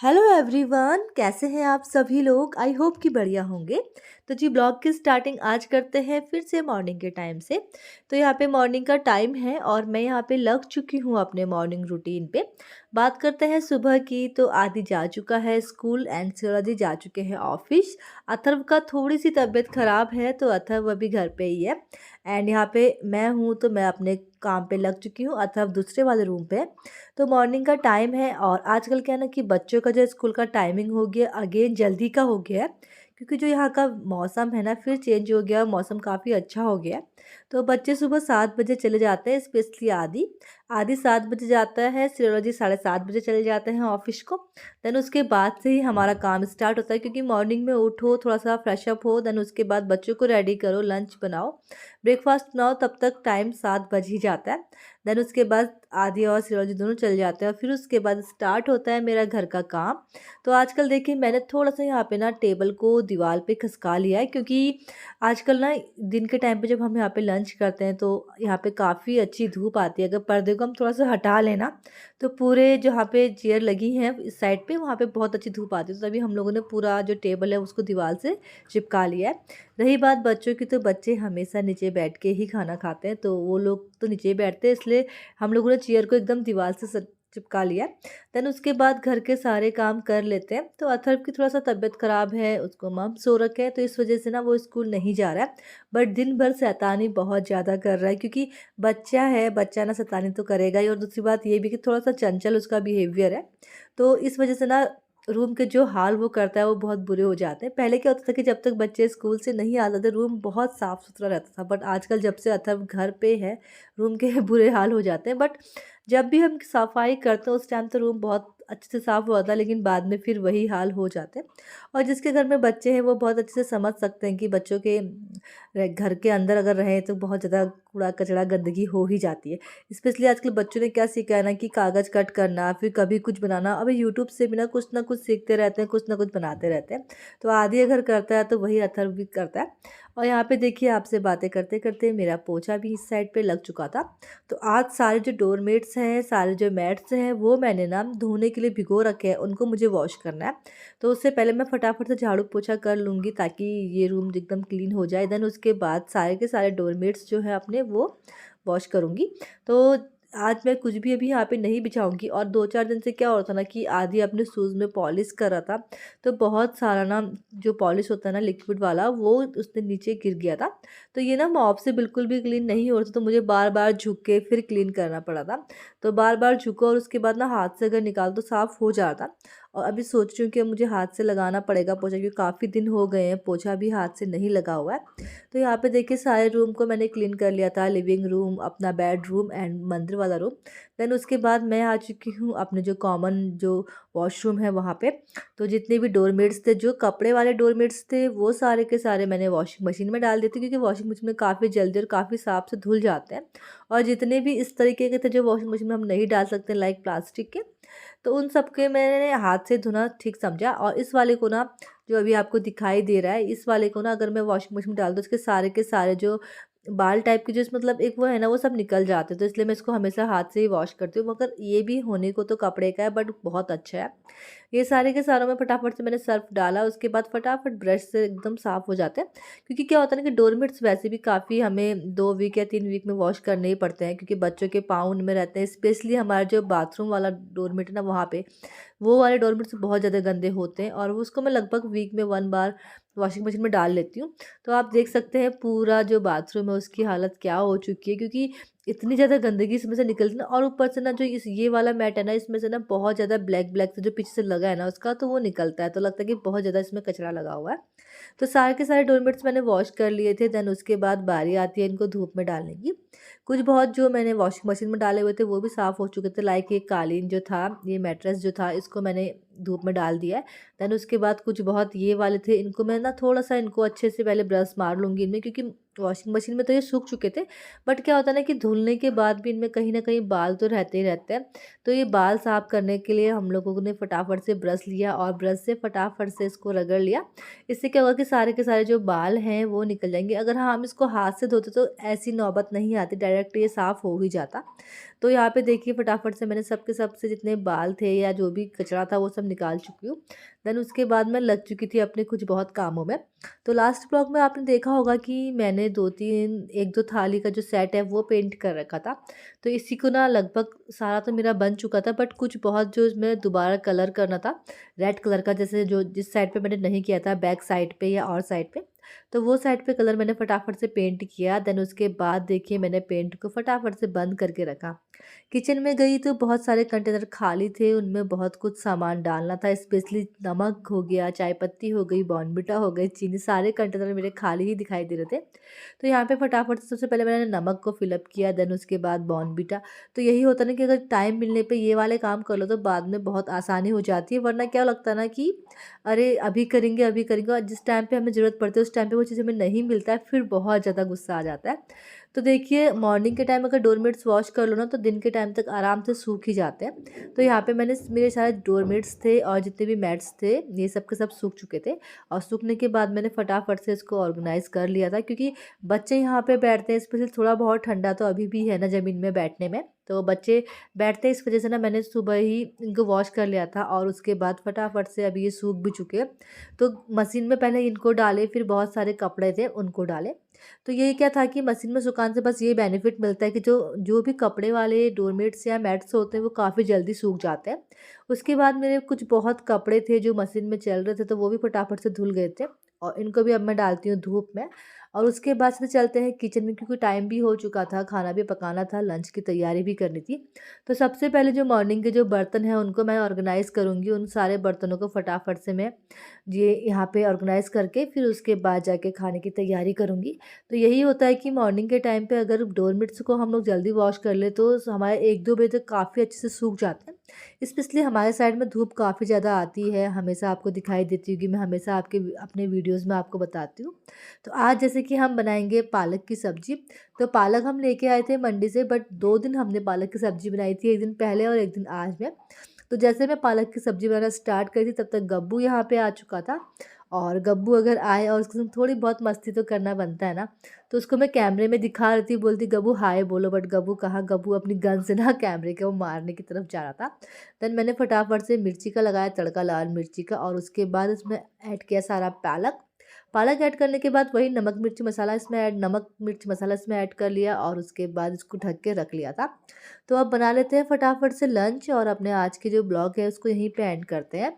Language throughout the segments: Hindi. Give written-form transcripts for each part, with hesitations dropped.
हेलो एवरीवन, कैसे हैं आप सभी लोग। आई होप कि बढ़िया होंगे। तो जी ब्लॉग की स्टार्टिंग आज करते हैं फिर से मॉर्निंग के टाइम से। तो यहाँ पे मॉर्निंग का टाइम है और मैं यहाँ पे लग चुकी हूँ अपने मॉर्निंग रूटीन पे। बात करते हैं सुबह की। तो आदि जा चुका है स्कूल एंड सूरज जा चुके हैं ऑफिस। अथर्व का थोड़ी सी तबीयत ख़राब है तो अथर्व अभी घर पे ही है। एंड यहाँ पे मैं हूँ तो मैं अपने काम पे लग चुकी हूँ, अथर्व दूसरे वाले रूम पे। तो मॉर्निंग का टाइम है और आजकल क्या है ना कि बच्चों का जो स्कूल का टाइमिंग हो गया अगेन जल्दी का हो गया है। क्योंकि जो यहाँ का मौसम है ना फिर चेंज हो गया, मौसम काफ़ी अच्छा हो गया है। तो बच्चे सुबह 7 बजे चले जाते हैं, स्पेशली आदि। आदि 7 बजे जाता है, श्रेयोजी 7:30 बजे चले जाते हैं ऑफिस को। देन उसके बाद से ही हमारा काम स्टार्ट होता है, क्योंकि मॉर्निंग में उठो, थोड़ा सा फ्रेश अप हो, देन उसके बाद बच्चों को रेडी करो, लंच बनाओ, ब्रेकफास्ट बनाओ, तब तक टाइम 7 बज ही जाता है। देन उसके बाद आदि और श्रेयोजी दोनों चल जाते हैं और फिर उसके बाद स्टार्ट होता है मेरा घर का काम। तो आजकल देखिए मैंने थोड़ा सा यहाँ पे ना टेबल को दीवार पे खसका लिया है, क्योंकि आजकल ना दिन के टाइम पे जब हम यहाँ पे लंच करते हैं तो यहाँ पे काफ़ी अच्छी धूप आती है। अगर पर्दे को हम थोड़ा सा हटा लेना तो पूरे जहाँ पे चेयर लगी हैं इस साइड पे वहाँ पे बहुत अच्छी धूप आती है। तो तभी हम लोगों ने पूरा जो टेबल है उसको दीवार से चिपका लिया है। रही बात बच्चों की, तो बच्चे हमेशा नीचे बैठ के ही खाना खाते हैं, तो वो लोग तो नीचे ही बैठते हैं, इसलिए हम लोगों ने चेयर को एकदम दीवार से चिपका लिया। देन उसके बाद घर के सारे काम कर लेते हैं। तो अथर्व की थोड़ा सा तबीयत ख़राब है, उसको मम सो रखे है, तो इस वजह से ना वो स्कूल नहीं जा रहा है। बट दिन भर शैतानी बहुत ज़्यादा कर रहा है, क्योंकि बच्चा है, बच्चा ना शैतानी तो करेगा ही। और दूसरी बात ये भी कि थोड़ा सा चंचल उसका बिहेवियर है, तो इस वजह से ना रूम के जो हाल वो करता है वो बहुत बुरे हो जाते हैं। पहले क्या होता था कि जब तक बच्चे स्कूल से नहीं आते थे रूम बहुत साफ़ सुथरा रहता था, बट आजकल जब से अथर्व घर पे है रूम के बुरे हाल हो जाते हैं। बट जब भी हम सफाई करते हैं उस टाइम तो रूम बहुत अच्छे से साफ़ होता है, लेकिन बाद में फिर वही हाल हो जाते हैं। और जिसके घर में बच्चे हैं वो बहुत अच्छे से समझ सकते हैं कि बच्चों के घर के अंदर अगर रहें तो बहुत ज़्यादा कूड़ा कचरा गंदगी हो ही जाती है। स्पेशली आजकल बच्चों ने क्या सीखा है ना कि कागज़ कट करना, फिर कभी कुछ बनाना। अभी यूट्यूब से भी ना कुछ सीखते रहते हैं, कुछ ना कुछ बनाते रहते हैं। तो आदि अगर करता है तो वही अथर्व भी करता है। और यहाँ पे देखिए आपसे बातें करते करते मेरा पोछा भी इस साइड पे लग चुका था। तो आज सारे जो डोरमेट्स हैं, सारे जो मैट्स हैं, वो मैंने ना धोने के लिए भिगो रखे हैं, उनको मुझे वॉश करना है। तो उससे पहले मैं फटाफट से झाड़ू पोछा कर लूँगी ताकि ये रूम एकदम क्लीन हो जाए। देन उसके बाद सारे के सारे डोरमेट्स जो है अपने वो वॉश करूँगी। तो आज मैं कुछ भी अभी यहाँ पे नहीं बिछाऊँगी। और 2-4 दिन से क्या हो रहा था ना कि आदि अपने शूज़ में पॉलिश कर रहा था, तो बहुत सारा ना जो पॉलिश होता है ना लिक्विड वाला वो उसने नीचे गिर गया था। तो ये ना मॉप से बिल्कुल भी क्लीन नहीं हो रहा था, तो मुझे बार-बार झुक के फिर क्लीन करना पड़ा था। तो बार-बार झुको और उसके बाद ना हाथ से अगर निकालो तो साफ़ हो जाता। और अभी सोच रही हूँ कि मुझे हाथ से लगाना पड़ेगा पोछा, क्योंकि काफ़ी दिन हो गए हैं पोछा भी हाथ से नहीं लगा हुआ है। तो यहाँ पे देखिए सारे रूम को मैंने क्लीन कर लिया था, लिविंग रूम, अपना बेडरूम एंड मंदिर वाला रूम। देन उसके बाद मैं आ चुकी हूँ अपने जो कॉमन जो वॉशरूम है वहाँ पे। तो जितने भी डोरमेट्स थे, जो कपड़े वाले डोरमेट्स थे, वो सारे के सारे मैंने वॉशिंग मशीन में डाल दिए थे, क्योंकि वॉशिंग मशीन में काफ़ी जल्दी और काफ़ी साफ से धुल जाते हैं। और जितने भी इस तरीके के थे जो वॉशिंग मशीन में हम नहीं डाल सकते लाइक प्लास्टिक के, तो उन सब के मैंने हाथ से धोना ठीक समझा। और इस वाले को ना जो अभी आपको दिखाई दे रहा है, इस वाले को ना अगर मैं वॉशिंग मशीन में डाल दूँ इसके सारे के सारे जो बाल टाइप के जो मतलब एक वो है ना वो सब निकल जाते हैं, तो इसलिए मैं इसको हमेशा हाथ से ही वॉश करती हूँ। मगर ये भी होने को तो कपड़े का है बट बहुत अच्छा है। ये सारे के सारों में फटाफट से मैंने सर्फ डाला, उसके बाद फटाफट ब्रश से एकदम साफ़ हो जाते हैं। क्योंकि क्या होता है ना कि डोरमेट्स वैसे भी काफ़ी हमें 2 वीक या 3 वीक में वॉश करने ही पड़ते हैं, क्योंकि बच्चों के पाँव उनमें रहते हैं। स्पेशली हमारा जो बाथरूम वाला डोरमेट है ना वहाँ पे, वो वाले डोरमेट्स बहुत ज़्यादा गंदे होते हैं और उसको मैं लगभग वीक में 1 बार वॉशिंग मशीन में डाल लेती हूँ। तो आप देख सकते हैं पूरा जो बाथरूम है उसकी हालत क्या हो चुकी है, क्योंकि इतनी ज़्यादा गंदगी इसमें से निकलती है ना। और ऊपर से ना जो इस ये वाला मैट है ना इसमें से ना बहुत ज़्यादा ब्लैक ब्लैक से जो पीछे से लगा है ना उसका, तो वो निकलता है, तो लगता है कि बहुत ज़्यादा इसमें कचरा लगा हुआ है। तो सारे के सारे डोरमेट्स मैंने वॉश कर लिए थे। देन उसके बाद बारी आती है इनको धूप में डालने की। कुछ बहुत जो मैंने वॉशिंग मशीन में डाले हुए थे वो भी साफ़ हो चुके थे, लाइक ये कालीन जो था, ये मैट्रेस जो था, इसको मैंने धूप में डाल दिया है। देन उसके बाद कुछ बहुत ये वाले थे, इनको मैं ना थोड़ा-सा इनको अच्छे से पहले ब्रश मार लूँगी इनमें, क्योंकि वॉशिंग मशीन में तो ये सूख चुके थे। बट क्या होता है ना कि धुलने के बाद भी इनमें कहीं न कहीं बाल तो रहते ही रहते हैं। तो ये बाल साफ़ करने के लिए हम लोगों ने फटाफट से ब्रश लिया और ब्रश से फटाफट से इसको रगड़ लिया। इससे क्या होगा कि सारे के सारे जो बाल हैं वो निकल जाएँगे। अगर हाँ, हम इसको हाथ से धोते तो ऐसी नौबत नहीं आती, डायरेक्ट ये साफ़ हो ही जाता। तो यहाँ पे देखिए फटाफट से मैंने सब के सब से जितने बाल थे या जो भी कचरा था वो सब निकाल चुकी हूँ। देन उसके बाद मैं लग चुकी थी अपने कुछ बहुत कामों में। तो लास्ट ब्लॉग में आपने देखा होगा कि मैंने 2-3 1-2 थाली का जो सेट है वो पेंट कर रखा था। तो इसी को ना लगभग सारा तो मेरा बन चुका था, बट कुछ बहुत जो इसमें दोबारा कलर करना था रेड कलर का, जैसे जो जिस साइड पे मैंने नहीं किया था बैक साइड पे या और साइड पे, तो वो साइड पे कलर मैंने फटाफट से पेंट किया। देन उसके बाद देखिए मैंने पेंट को फटाफट से बंद करके रखा। किचन में गई तो बहुत सारे कंटेनर खाली थे, उनमें बहुत कुछ सामान डालना था, स्पेशली नमक हो गया, चाय पत्ती हो गई, बॉर्नविटा हो गई, चीनी, सारे कंटेनर मेरे खाली ही दिखाई दे रहे थे। तो यहाँ पे फटाफट से सबसे पहले मैंने नमक को फिलअप किया, देन उसके बाद बॉर्नविटा। तो यही होता है ना कि अगर टाइम मिलने पे ये वाले काम कर लो तो बाद में बहुत आसानी हो जाती है, वरना क्या लगता है ना कि अरे अभी करेंगे, और जिस टाइम पे हमें ज़रूरत पड़ती है उस टाइम पे वो चीज़ हमें नहीं मिलता है, फिर बहुत ज़्यादा गुस्सा आ जाता है। तो देखिए मॉर्निंग के टाइम अगर डोरमेट्स वॉश कर लो ना तो दिन के टाइम तक आराम से सूख ही जाते हैं। तो यहाँ पे मैंने मेरे सारे डोरमेट्स थे और जितने भी मैट्स थे ये सब के सब सूख चुके थे, और सूखने के बाद मैंने फटाफट से इसको ऑर्गेनाइज़ कर लिया था, क्योंकि बच्चे यहाँ पे बैठते हैं, स्पेशली थोड़ा बहुत ठंडा तो अभी भी है ना ज़मीन में बैठने में, तो बच्चे बैठते हैं, इस वजह से ना मैंने सुबह ही इनको वॉश कर लिया था, और उसके बाद फटाफट से अभी ये सूख भी चुके हैं। तो मशीन में पहले इनको डाले, फिर बहुत सारे कपड़े थे उनको डाले। तो ये क्या था कि मशीन में सुखाने से बस ये बेनिफिट मिलता है कि जो जो भी कपड़े वाले डोरमेट्स या मैट्स होते हैं वो काफ़ी जल्दी सूख जाते हैं। उसके बाद मेरे कुछ बहुत कपड़े थे जो मशीन में चल रहे थे, तो वो भी फटाफट से धुल गए थे, और इनको भी अब मैं डालती हूँ धूप में। और उसके बाद से चलते हैं किचन में, क्योंकि टाइम भी हो चुका था, खाना भी पकाना था, लंच की तैयारी भी करनी थी। तो सबसे पहले जो मॉर्निंग के जो बर्तन हैं उनको मैं ऑर्गेनाइज़ करूँगी, उन सारे बर्तनों को फटाफट से मैं ये यहाँ पे ऑर्गेनाइज़ करके फिर उसके बाद जाके खाने की तैयारी करूँगी। तो यही होता है कि मॉर्निंग के टाइम पे अगर डोरमेट्स को हम लोग जल्दी वॉश कर ले तो हमारे 1-2 बजे तक काफ़ी अच्छे से सूख जाते हैं। स्पेशली हमारे साइड में धूप काफ़ी ज़्यादा आती है, हमेशा आपको दिखाई देती होगी, मैं हमेशा आपके अपने वीडियोज़ में आपको बताती हूँ। तो आज जैसे कि हम बनाएँगे पालक की सब्ज़ी, तो पालक हम लेके आए थे मंडी से, बट 2 दिन हमने पालक की सब्ज़ी बनाई थी, 1 दिन पहले और 1 दिन आज में। तो जैसे मैं पालक की सब्ज़ी बनाना स्टार्ट करी थी तब तक गब्बू यहाँ पे आ चुका था, और गब्बू अगर आए और उसके साथ थोड़ी बहुत मस्ती तो करना बनता है ना, तो उसको मैं कैमरे में दिखा रही थी, बोलती गब्बू हाय बोलो, बट गब्बू कहाँ, गब्बू अपनी गन से ना कैमरे को मारने की तरफ जा रहा था। देन मैंने फटाफट से मिर्ची का लगाया तड़का, लाल मिर्ची का, और उसके बाद उसमें ऐड किया सारा पालक। पालक ऐड करने के बाद वही नमक मिर्च मसाला इसमें ऐड कर लिया, और उसके बाद इसको ढक के रख लिया था। तो अब बना लेते हैं फटाफट से लंच, और अपने आज के जो ब्लॉग है उसको यहीं पे एंड करते हैं।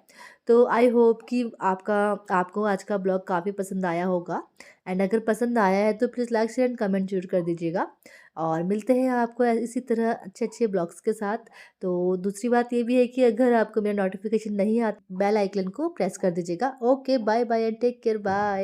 तो आई होप कि आपको आज का ब्लॉग काफ़ी पसंद आया होगा, एंड अगर पसंद आया है तो please like share and comment जरूर कर दीजिएगा, और मिलते हैं आपको इसी तरह अच्छे अच्छे ब्लॉग्स के साथ। तो दूसरी बात ये भी है कि अगर आपको मेरा नोटिफिकेशन नहीं आता, बेल आइकन को प्रेस कर दीजिएगा। Okay, bye bye and take care, bye.